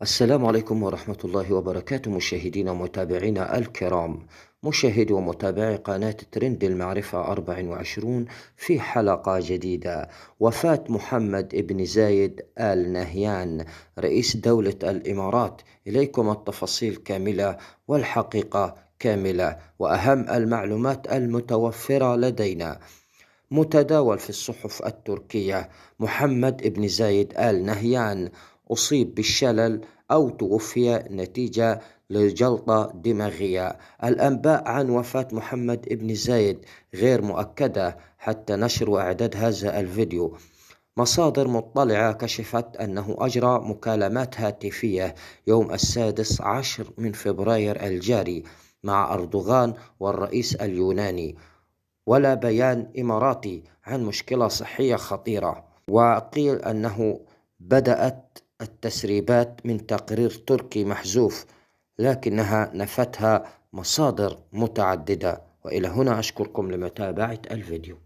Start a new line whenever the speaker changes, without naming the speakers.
السلام عليكم ورحمة الله وبركاته، مشاهدينا ومتابعينا الكرام. مشاهدي ومتابعي قناة ترند المعرفة 24 في حلقة جديدة. وفاة محمد بن زايد آل نهيان رئيس دولة الإمارات. إليكم التفاصيل كاملة والحقيقة كاملة وأهم المعلومات المتوفرة لدينا. متداول في الصحف التركية: محمد بن زايد آل نهيان أصيب بالشلل أو توفي نتيجة لجلطة دماغية. الأنباء عن وفاة محمد بن زايد غير مؤكدة حتى نشر وإعداد هذا الفيديو. مصادر مطلعة كشفت أنه أجرى مكالمات هاتفية يوم 16 من فبراير الجاري مع أردوغان والرئيس اليوناني، ولا بيان إماراتي عن مشكلة صحية خطيرة. وقيل أنه بدأت التسريبات من تقرير تركي محذوف، لكنها نفتها مصادر متعددة. وإلى هنا أشكركم لمتابعة الفيديو.